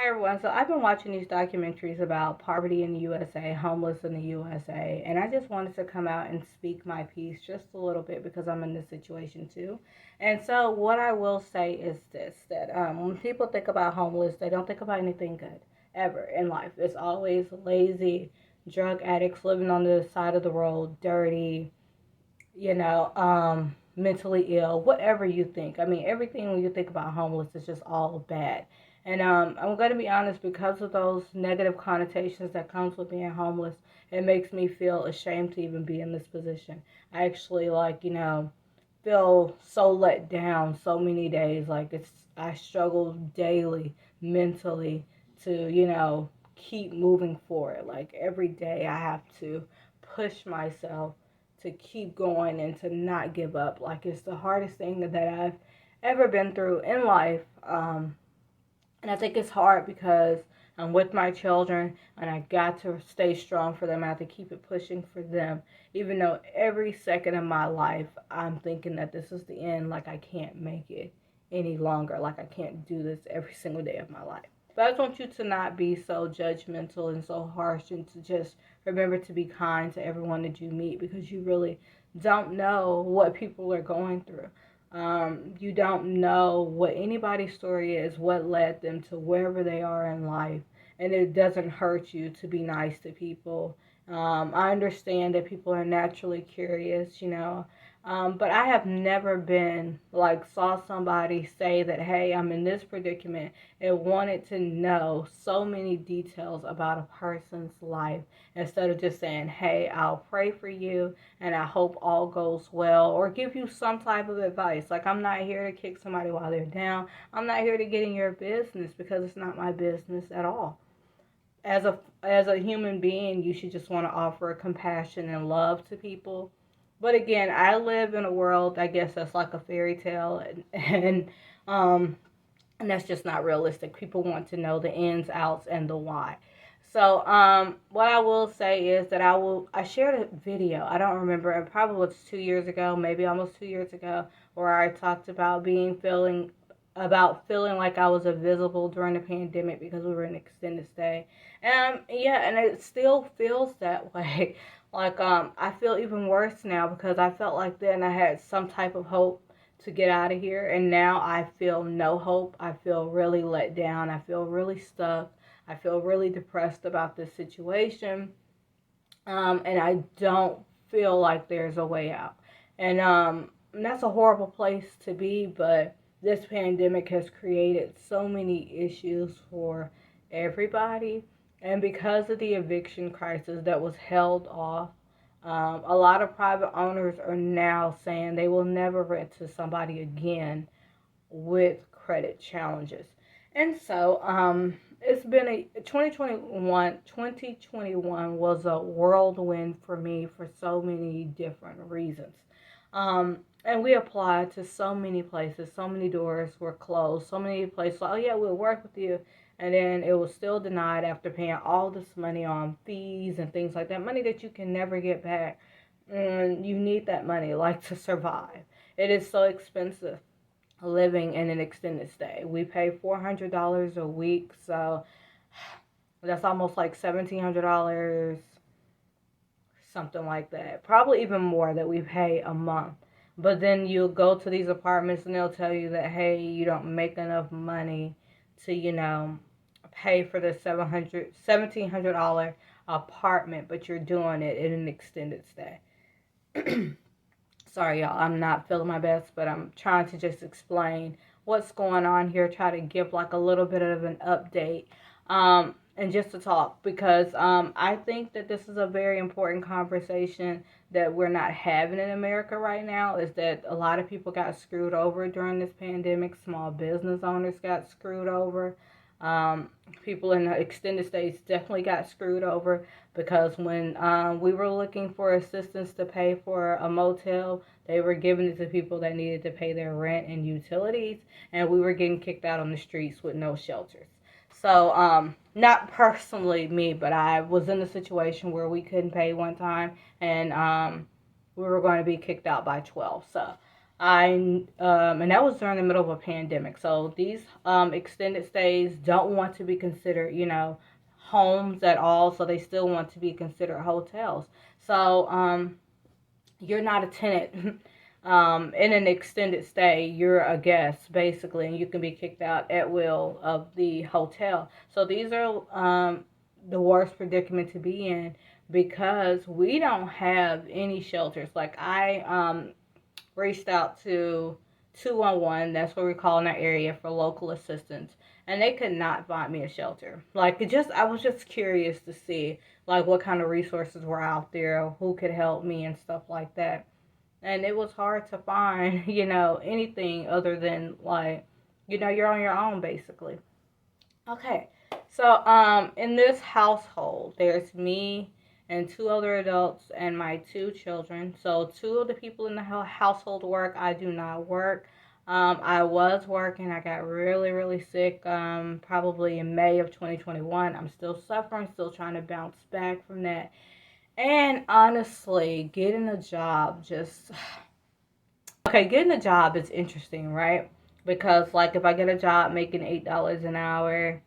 Hi everyone. So I've been watching these documentaries about poverty in the USA, homeless in the USA, and I just wanted to come out and speak my piece just a little bit because I'm in this situation too. And so what I will say is this, that when people think about homeless, they don't think about anything good ever in life. It's always lazy, drug addicts living on the side of the road, dirty, mentally ill, whatever you think. I mean, everything when you think about homeless is just all bad. And I'm going to be honest, because of those negative connotations that comes with being homeless, it makes me feel ashamed to even be in this position. I actually feel so let down so many days. I struggle daily mentally to, keep moving forward. Like every day I have to push myself to keep going and to not give up. Like it's the hardest thing that I've ever been through in life. And I think it's hard because I'm with my children and I got to stay strong for them. I have to keep it pushing for them. Even though every second of my life I'm thinking that this is the end, like I can't make it any longer. Like I can't do this every single day of my life. But I just want you to not be so judgmental and so harsh and to just remember to be kind to everyone that you meet because you really don't know what people are going through. You don't know what anybody's story is, what led them to wherever they are in life. And it doesn't hurt you to be nice to people. I understand that people are naturally curious, but I have never been like saw somebody say that, hey, I'm in this predicament and wanted to know so many details about a person's life instead of just saying, hey, I'll pray for you and I hope all goes well or give you some type of advice. Like, I'm not here to kick somebody while they're down. I'm not here to get in your business because it's not my business at all. As a human being, you should just want to offer compassion and love to people. But again, I live in a world, I guess that's like a fairy tale, um, and that's just not realistic. People want to know the ins, outs, and the why. So, what I will say is that I shared a video. I don't remember. It probably was 2 years ago, maybe almost 2 years ago, where I talked about feeling like I was invisible during the pandemic because we were in extended stay. Yeah, and it still feels that way. I feel even worse now because I felt like then I had some type of hope to get out of here. And now I feel no hope. I feel really let down. I feel really stuck. I feel really depressed about this situation. And I don't feel like there's a way out. And that's a horrible place to be, but this pandemic has created so many issues for everybody. And because of the eviction crisis that was held off, a lot of private owners are now saying they will never rent to somebody again with credit challenges. And so it's been a 2021 was a whirlwind for me for so many different reasons. And we applied to so many places, so many doors were closed, so many places, like, oh yeah, we'll work with you. And then it was still denied after paying all this money on fees and things like that, money that you can never get back. And you need that money, like, to survive. It is so expensive living in an extended stay. We pay $400 a week, so that's almost like $1,700, something like that. Probably even more that we pay a month. But then you'll go to these apartments and they'll tell you that, hey, you don't make enough money to, pay for the $1,700 apartment, but you're doing it in an extended stay. Sorry, y'all, I'm not feeling my best, but I'm trying to just explain what's going on here, try to give like a little bit of an update, and just to talk because I think that this is a very important conversation that we're not having in America right now. Is that a lot of people got screwed over during this pandemic? Small business owners got screwed over. People in the extended states definitely got screwed over because when we were looking for assistance to pay for a motel, they were giving it to people that needed to pay their rent and utilities, and we were getting kicked out on the streets with no shelters. So, not personally me, but I was in a situation where we couldn't pay one time, and we were going to be kicked out by 12. So, And that was during the middle of a pandemic. So these extended stays don't want to be considered, homes at all. So they still want to be considered hotels. So you're not a tenant in an extended stay. You're a guest basically, and you can be kicked out at will of the hotel. So these are the worst predicament to be in because we don't have any shelters. Like I reached out to 211, that's what we call in our area, for local assistance, and they could not find me a shelter. Like I was just curious to see like what kind of resources were out there, who could help me and stuff like that. And it was hard to find, anything other than like, you're on your own basically. Okay. So, in this household, there's me and two other adults and my two children. So, two of the people in the household work. I do not work. I was working. I got really, really sick. Probably in May of 2021. I'm still suffering. Still trying to bounce back from that. And honestly, getting a job just okay. Getting a job is interesting, right? Because like if I get a job making $8 an hour,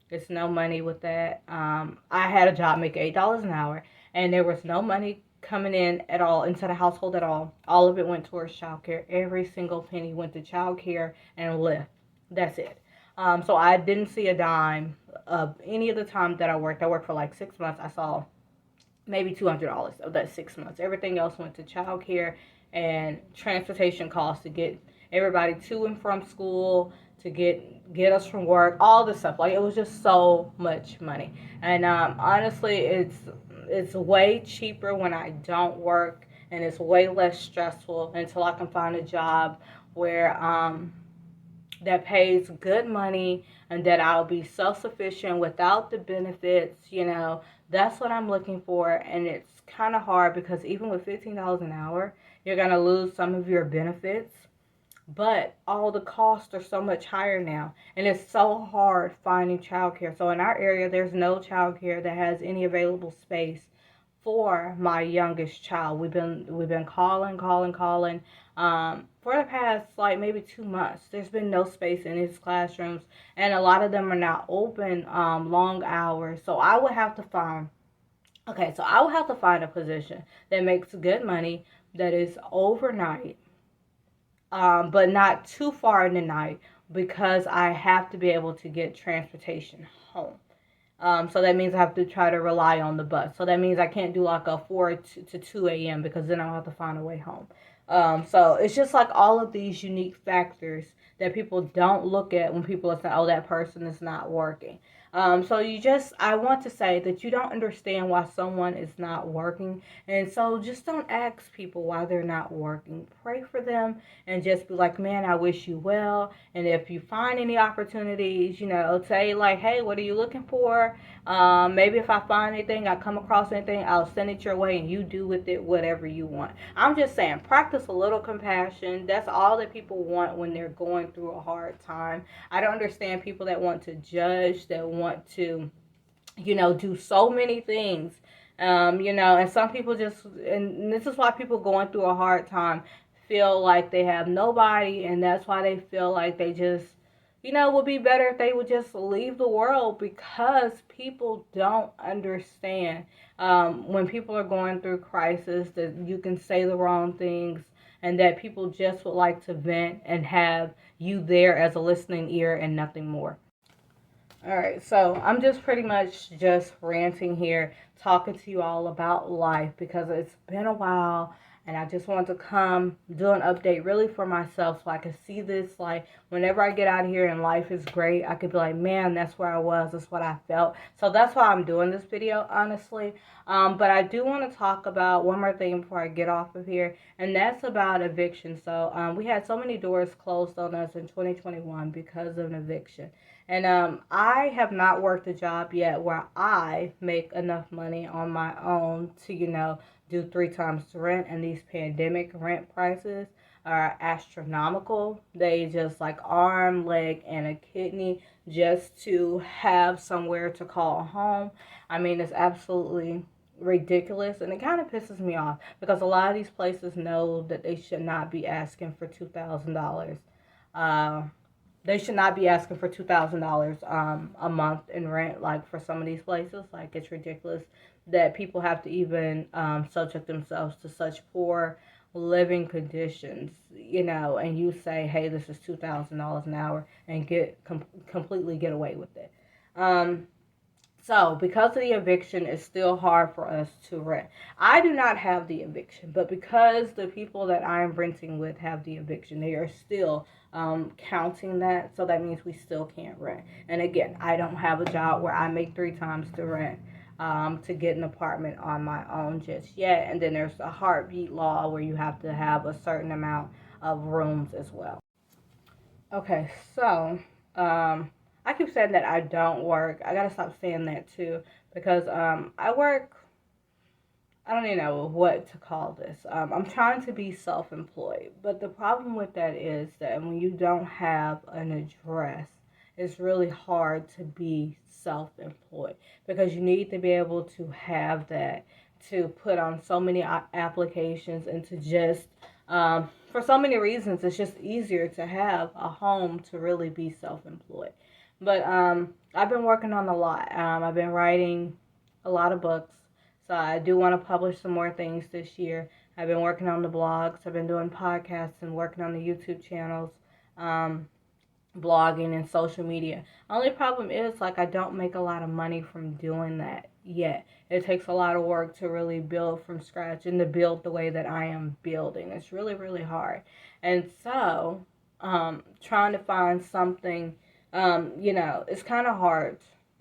there's no money with that. I had a job making $8 an hour, and there was no money coming in at all into the household at all. All of it went towards childcare. Every single penny went to childcare and Lyft. That's it. So I didn't see a dime of any of the time that I worked. I worked for like 6 months. I saw maybe $200 of that 6 months. Everything else went to childcare and transportation costs to get everybody to and from school, to get us from work, all this stuff. Like it was just so much money. And honestly, it's way cheaper when I don't work, and it's way less stressful until I can find a job where that pays good money and that I'll be self sufficient without the benefits. That's what I'm looking for. And it's kind of hard because even with $15 an hour, you're going to lose some of your benefits. But all the costs are so much higher now. And it's so hard finding childcare. So in our area, there's no childcare that has any available space for my youngest child. We've been calling for the past like maybe 2 months. There's been no space in his classrooms, and a lot of them are not open long hours. So I would have to find a position that makes good money, that is overnight, but not too far in the night, because I have to be able to get transportation home. So that means I have to try to rely on the bus. So that means I can't do like a 4 to 2 a.m. because then I'll have to find a way home. So it's just like all of these unique factors that people don't look at when people are saying, oh, that person is not working. So I want to say that you don't understand why someone is not working. And so just don't ask people why they're not working. Pray for them and just be like, man, I wish you well. And if you find any opportunities, say like, hey, what are you looking for? Maybe if I find anything, I come across anything, I'll send it your way and you do with it whatever you want. I'm just saying, practice a little compassion. That's all that people want when they're going through a hard time. I don't understand people that want to judge, that want to, do so many things. And some people and this is why people going through a hard time feel like they have nobody, and that's why they feel like they just, would be better if they would just leave the world, because people don't understand when people are going through crisis that you can say the wrong things, and that people just would like to vent and have you there as a listening ear and nothing more. All right, so I'm just pretty much just ranting here, talking to you all about life because it's been a while, and I just want to come do an update really for myself so I can see this. Like, whenever I get out of here and life is great, I could be like, man, that's where I was, that's what I felt. So that's why I'm doing this video, honestly. But I do want to talk about one more thing before I get off of here, and that's about eviction. So we had so many doors closed on us in 2021 because of an eviction. And I have not worked a job yet where I make enough money on my own to, do 3 times the rent. And these pandemic rent prices are astronomical. They just like arm, leg, and a kidney just to have somewhere to call home. I mean, it's absolutely ridiculous, and it kind of pisses me off because a lot of these places know that they should not be asking for $2,000. Uh, they should not be asking for $2,000 a month in rent. Like for some of these places, like it's ridiculous that people have to even subject themselves to such poor living conditions, and you say, hey, this is $2,000 an hour, and completely get away with it. Um, so, because of the eviction, it's still hard for us to rent. I do not have the eviction, but because the people that I am renting with have the eviction, they are still counting that. So that means we still can't rent. And again, I don't have a job where I make 3 times the rent to get an apartment on my own just yet. And then there's a heartbeat law where you have to have a certain amount of rooms as well. Okay, so I keep saying that I don't work. I gotta stop saying that too because I work. I don't even know what to call this. I'm trying to be self-employed, but the problem with that is that when you don't have an address, it's really hard to be self-employed because you need to be able to have that to put on so many applications and to just for so many reasons it's just easier to have a home to really be self-employed. But I've been working on a lot. I've been writing a lot of books. So I do want to publish some more things this year. I've been working on the blogs. I've been doing podcasts and working on the YouTube channels, blogging and social media. Only problem is like I don't make a lot of money from doing that yet. It takes a lot of work to really build from scratch and to build the way that I am building. It's really, really hard. And so trying to find something, it's kind of hard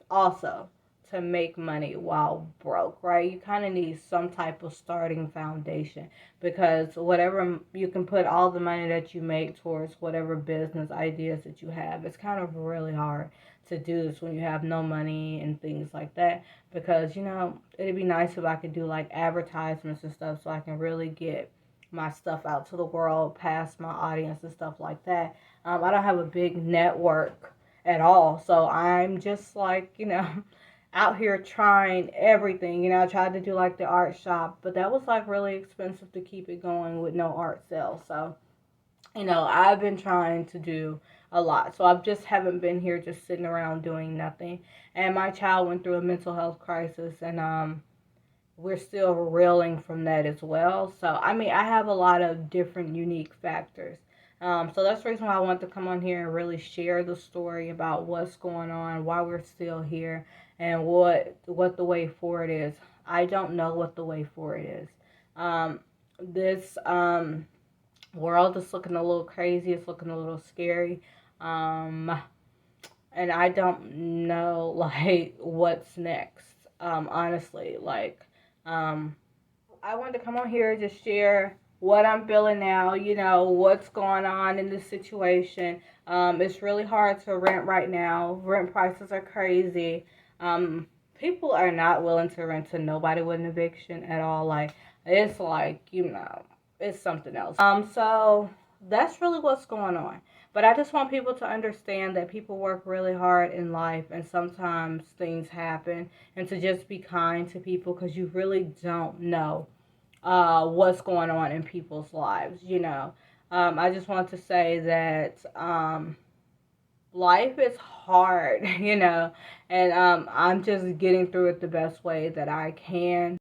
also to make money while broke, right? You kind of need some type of starting foundation because whatever you can put all the money that you make towards whatever business ideas that you have, it's kind of really hard to do this when you have no money and things like that because, it'd be nice if I could do like advertisements and stuff so I can really get my stuff out to the world, past my audience and stuff like that. I don't have a big network at all, so I'm just like, out here trying everything. I tried to do like the art shop, but that was like really expensive to keep it going with no art sales. So, I've been trying to do a lot. So I just haven't been here just sitting around doing nothing. And my child went through a mental health crisis and we're still reeling from that as well. So, I have a lot of different unique factors. So that's the reason why I want to come on here and really share the story about what's going on, why we're still here, and what the way forward is. I don't know what the way forward is. This world is looking a little crazy. It's looking a little scary. And I don't know, like, what's next. Honestly, like, I wanted to come on here to share what I'm feeling now, what's going on in this situation. It's really hard to rent right now. Rent prices are crazy. People are not willing to rent to nobody with an eviction at all. Like, it's like, it's something else. So that's really what's going on. But I just want people to understand that people work really hard in life and sometimes things happen and to just be kind to people because you really don't know what's going on in people's lives, I just want to say that life is hard, and I'm just getting through it the best way that I can.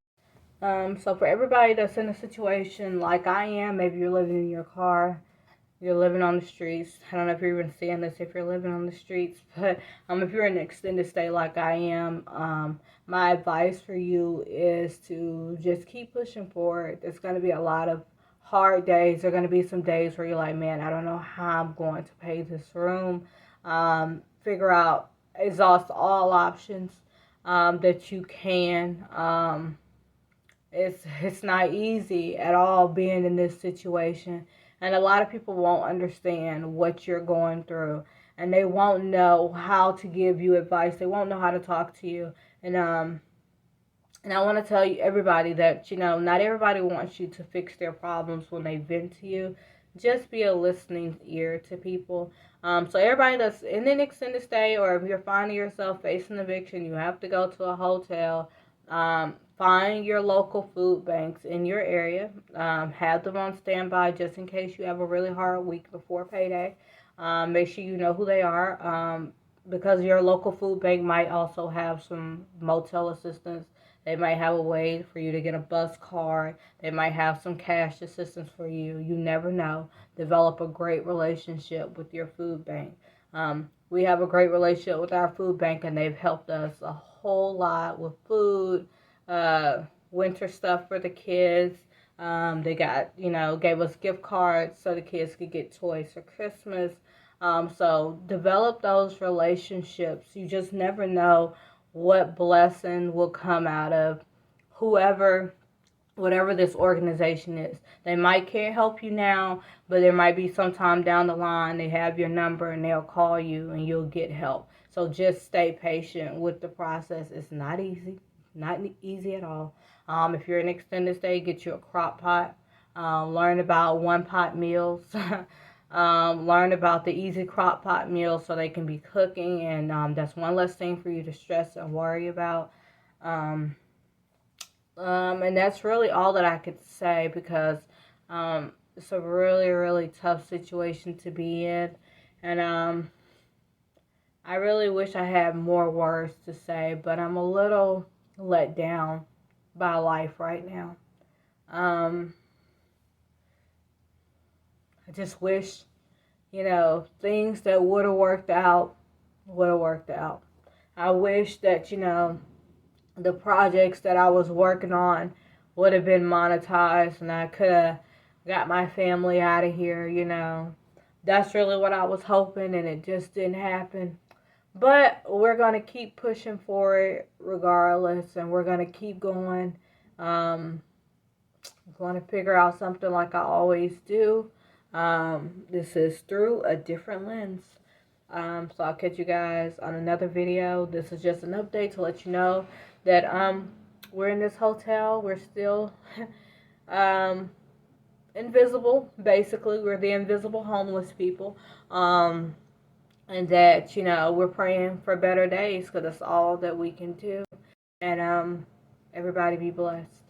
So for everybody that's in a situation like I am, maybe you're living in your car, you're living on the streets. I don't know if you're even seeing this if you're living on the streets, but if you're in an extended stay like I am, my advice for you is to just keep pushing forward. There's going to be a lot of hard days. There are going to be some days where you're like, man, I don't know how I'm going to pay this room. Figure out, exhaust all options that you can. It's not easy at all being in this situation. And a lot of people won't understand what you're going through. And they won't know how to give you advice. They won't know how to talk to you. And I want to tell you, everybody, that, not everybody wants you to fix their problems when they vent to you. Just be a listening ear to people. So everybody that's in an extended stay, or if you're finding yourself facing eviction, you have to go to a hotel. Find your local food banks in your area. Have them on standby just in case you have a really hard week before payday. Make sure you know who they are, because your local food bank might also have some motel assistance. They might have a way for you to get a bus card. They might have some cash assistance for you. You never know. Develop a great relationship with your food bank. We have a great relationship with our food bank, and they've helped us a whole lot with food, uh, winter stuff for the kids. They got, gave us gift cards so the kids could get toys for Christmas. So develop those relationships. You just never know what blessing will come out of whoever, whatever this organization is. They might can't help you now, but there might be some time down the line they have your number and they'll call you and you'll get help. So just stay patient with the process. It's not easy, not easy at all. If you're in extended stay, get you a crock pot. Learn about one pot meals. Learn about the easy crock pot meals so they can be cooking, and that's one less thing for you to stress and worry about. Um, and that's really all that I could say, because it's a really, really tough situation to be in. And I really wish I had more words to say, but I'm a little let down by life right now. Um, I just wish, things that would have worked out would have worked out. I wish that, the projects that I was working on would have been monetized and I could have got my family out of here. That's really what I was hoping, and it just didn't happen. But we're going to keep pushing for it regardless, and we're going to keep going. I'm going to figure out something like I always do. This is through a different lens. So I'll catch you guys on another video. This is just an update to let you know that we're in this hotel. We're still invisible. Basically, we're the invisible homeless people. And that, we're praying for better days, because that's all that we can do. And everybody be blessed.